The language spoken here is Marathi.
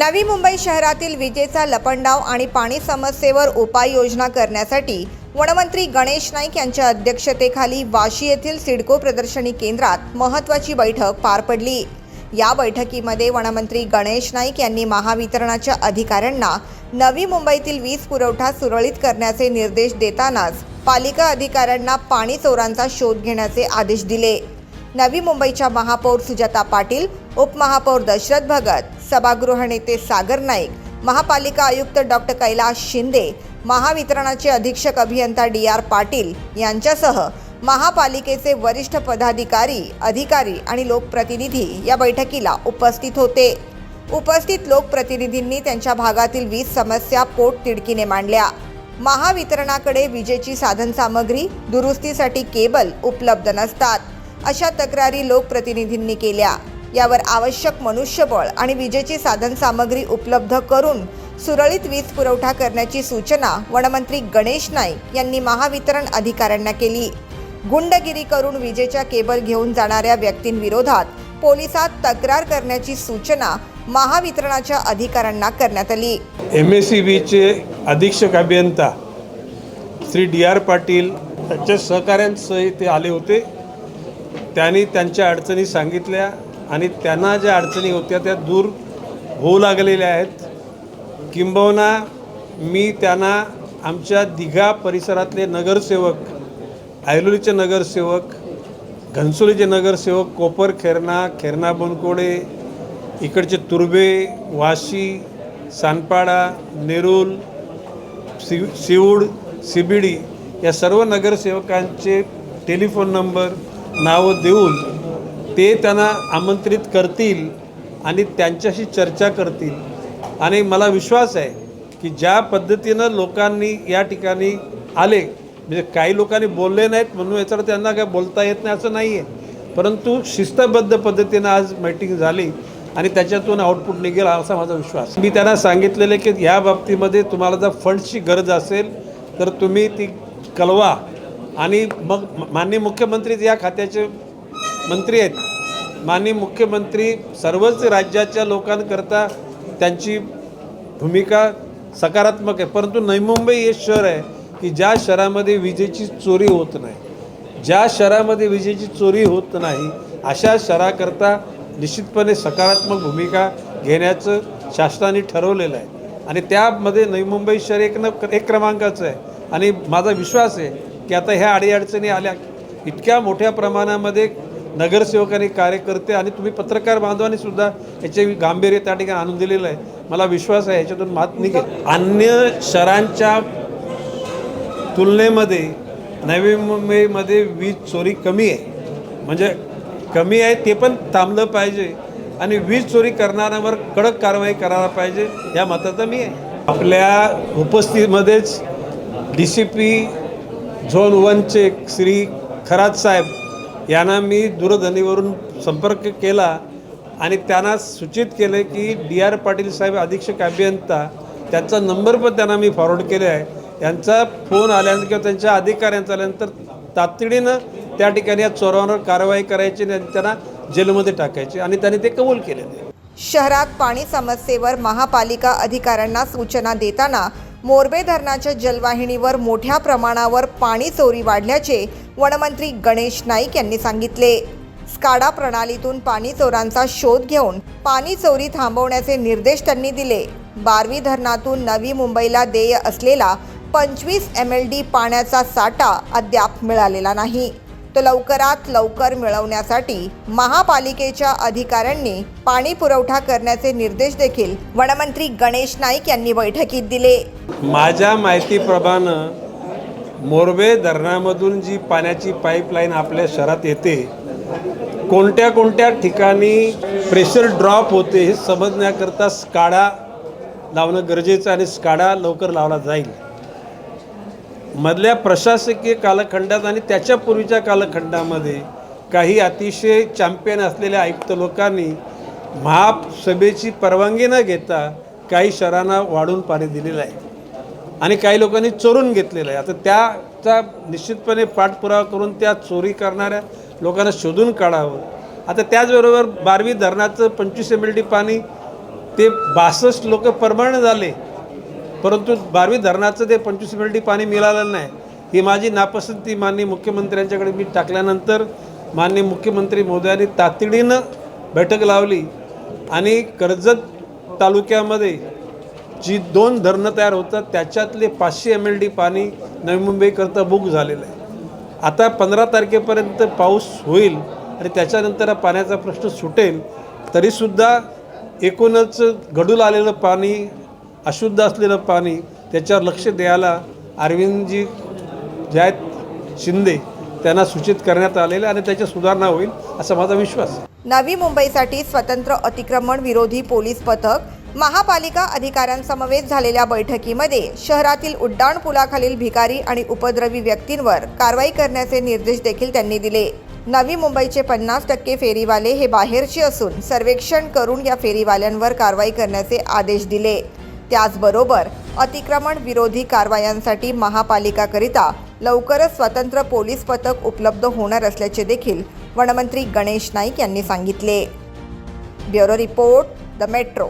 नवी मुंबई शहरातील विजेचा लपंडाव आणि पाणी समस्येवर उपाययोजना करण्यासाठी वनमंत्री गणेश नाईक यांच्या अध्यक्षतेखाली वाशी येथील सिडको प्रदर्शनी केंद्रात महत्त्वाची बैठक पार पडली। या बैठकीमध्ये वनमंत्री गणेश नाईक यांनी महावितरणाच्या अधिकाऱ्यांना नवी मुंबईतील वीज पुरवठा सुरळीत करण्याचे निर्देश देतानाच पालिका अधिकाऱ्यांना पाणी चोरांचा शोध घेण्याचे आदेश दिले। नवी मुंबईच्या महापौर सुजाता पाटील, उपमहापौर दशरथ भगत, सभागृह नेते सागर नाईक, महापालिका आयुक्त डॉक्टर कैलाश शिंदे, महावितरणाचे अधीक्षक अभियंता DR पाटील यांच्यासह महापालिकेचे वरिष्ठ पदाधिकारी, अधिकारी आणि लोकप्रतिनिधी या बैठकीला उपस्थित होते। उपस्थित लोकप्रतिनिधींनी त्यांच्या भागातील वीज समस्या पोटतिडकीने मांडल्या। महावितरणाकडे विजेची साधनसामग्री, दुरुस्तीसाठी केबल उपलब्ध नसतात अशा तक्रारी लोकप्रतिनिधींनी केल्या। यावर आवश्यक मनुष्यबळ आणि विजेची साधनसामग्री उपलब्ध करून सुरळीत वीज पुरवठा करण्याची सूचना वनमंत्री गणेश नाईक यांनी महावितरण अधिकाऱ्यांना केली। गुंडगिरी करून विजेच्या केबल घेऊन जाणाऱ्या व्यक्तींविरोधात पोलिसात तक्रार करण्याची सूचना महावितरणाच्या अधिकाऱ्यांना करण्यात आली। MSEBचे अधीक्षक अभियंता श्री DR पाटील त्यांच्या सहकाऱ्यांसह ते आले होते। त्यांनी त्यांच्या अडचणी सांगितल्या आणि त्यांना ज्या अडचणी होत्या त्या दूर होऊ लागलेल्या आहेत। किंबहुना मी त्यांना आमच्या दिघा परिसरातले नगरसेवक, ऐरोलीचे नगरसेवक, घनसोलीचे नगरसेवक, कोपर खेरणा बनकोडे, इकडचे तुर्बे, वाशी, सानपाडा, नेरूल, सिवूड, CBD या सर्व नगरसेवकांचे टेलिफोन नंबर, नावं देऊन ते त्यांना आमंत्रित करतील आणि त्यांच्याशी चर्चा करतील। आणि मला विश्वास आहे की ज्या पद्धतीनं लोकांनी या ठिकाणी आले, म्हणजे काही लोकांनी बोलले नाहीत म्हणून याच्यावर त्यांना काय बोलता येत नाही असं नाही आहे, परंतु शिस्तबद्ध पद्धतीनं आज मीटिंग झाली आणि त्याच्यातून आउटपुट निघेल असा माझा विश्वास। मी त्यांना सांगितलेलं की ह्या बाबतीमध्ये तुम्हाला जर फंड्सची गरज असेल तर तुम्ही ती कळवा आणि मग माननीय मुख्यमंत्री या खात्याचे मंत्री आहेत। माननीय मुख्यमंत्री सर्वच राज्याच्या लोकांकरता त्यांची भूमिका सकारात्मक आहे, परंतु नवी मुंबई हे शहर आहे की ज्या शहरामध्ये विजेची चोरी होत नाही, ज्या शहरामध्ये विजेची चोरी होत नाही अशा शहराकरता निश्चितपणे सकारात्मक भूमिका घेण्याचं शासनाने ठरवलेलं आहे आणि त्यामध्ये नवी मुंबई शहर एक क्रमांकाचं आहे। आणि माझा विश्वास आहे की आता ह्या अडीअडचणी आल्या, इतक्या मोठ्या प्रमाणामध्ये नगरसेवकांनी, कार्यकर्ते आणि तुम्ही पत्रकार बांधवांनी सुद्धा याचे गांभीर्य त्या ठिकाणी आणून दिलेलं आहे। मला विश्वास आहे याच्यातून मात निघेल। अन्य शहरांच्या तुलनेमध्ये नवी मुंबईमध्ये वीज चोरी कमी आहे, म्हणजे कमी आहे, ते पण थांबलं पाहिजे आणि वीज चोरी करणाऱ्यांवर कडक कारवाई करायला पाहिजे या मताचा मी आहे। आपल्या उपस्थितीमध्येच DCP झोन 1चे श्री खरात साहेब यांना मी दूरध्वनीवरून संपर्क केला आणि त्यांना सूचित केले की DR पाटील साहेब अधीक्षक अभियंता, त्यांचा नंबर पण त्यांना मी फॉरवर्ड केले आहे। यांचा फोन आल्यानंतर किंवा त्यांच्या अधिकाऱ्यांचा आल्यानंतर तातडीनं त्या ठिकाणी या चोरांवर कारवाई करायची आणि त्यांना जेलमध्ये टाकायची आणि त्यांनी ते कबूल केलेले। शहरात पाणी समस्येवर महापालिका अधिकाऱ्यांना सूचना देताना मोरबे धरणाच्या जलवाहिनीवर मोठ्या प्रमाणावर पाणी चोरी वाढल्याचे वनमंत्री गणेश नाईक यांनी सांगितले। स्काडा प्रणालीतून पाणी चोरांचा शोध घेऊन पाणी चोरी थांबवण्याचे निर्देश त्यांनी दिले। बारवी धरणातून नवी मुंबईला देय असलेला 25 MLD पाण्याचा साठा अद्याप मिळालेला नाही, तो लवकरात लवकर मिळवण्यासाठी महापालिकेच्या अधिकाऱ्यांनी पाणी पुरवठा करण्याचे निर्देश देखील वनमंत्री गणेश नाईक यांनी बैठकीत दिले। माझ्या माहितीप्रमाणे मोरबे धरणामधून जी पाण्याची पाईपलाईन आपल्या शहरात येते, कोणत्या ठिकाणी प्रेशर ड्रॉप होते हे समजण्याकरता स्काडा लावणं गरजेचं आणि स्काडा लवकर लावला जाईल। मधल्या प्रशासकीय कालखंडात आणि त्याच्यापूर्वीच्या कालखंडामध्ये काही अतिशय चॅम्पियन असलेल्या आयुक्त लोकांनी महासभेची परवानगी न घेता काही शहरांना वाढून पाणी दिलेलं आहे आणि काही लोकांनी चोरून घेतलेलं आहे। आता त्याचा निश्चितपणे पाठपुरावा करून त्या चोरी करणाऱ्या लोकांना शोधून काढावं। आता त्याचबरोबर बारवी धरणाचं 25 MLD पाणी ते 62 लोक परमनंट झाले, परंतु बारवी धरणाचं ते 25 मिनिटी पाणी मिळालं नाही. ही माझी नापसंती माननीय मुख्यमंत्र्यांच्याकडे मी टाकल्यानंतर माननीय मुख्यमंत्री महोदयांनी तातडीनं बैठक लावली आणि कर्जत तालुक्यामध्ये जी 2 धरणं तयार होतात त्याच्यातले 500 MLD पाणी नवी मुंबईकरता बुक झालेलं आहे. आता 15 तारखेपर्यंत पाऊस होईल आणि त्याच्यानंतर हा पाण्याचा प्रश्न सुटेल. तरीसुद्धा एकूणच गढूळ आलेलं पाणी, अशुद्ध असलेलं पाणी त्याच्यावर लक्ष द्यायला अरविंदजी जे आहेत शिंदे त्यांना सूचित करण्यात आलेलं आणि त्याची सुधारणा होईल असा माझा विश्वास आहे. नवी मुंबईसाठी स्वतंत्र अतिक्रमण विरोधी पोलीस पथक महापालिका अधिकाऱ्यांसमवेत झालेल्या बैठकीमध्ये शहरातील उड्डाणपुलाखालील भिकारी आणि उपद्रवी व्यक्तींवर कारवाई करण्याचे निर्देश देखील त्यांनी दिले. नवी मुंबईचे 50% फेरीवाले हे बाहेरचे असून सर्वेक्षण करून या फेरीवाल्यांवर कारवाई करण्याचे आदेश दिले. त्याचबरोबर अतिक्रमण विरोधी कारवायांसाठी महापालिकाकरिता लवकरच स्वतंत्र पोलीस पथक उपलब्ध होणार असल्याचे देखील वनमंत्री गणेश नाईक यांनी सांगितले. Bureau report, the metro.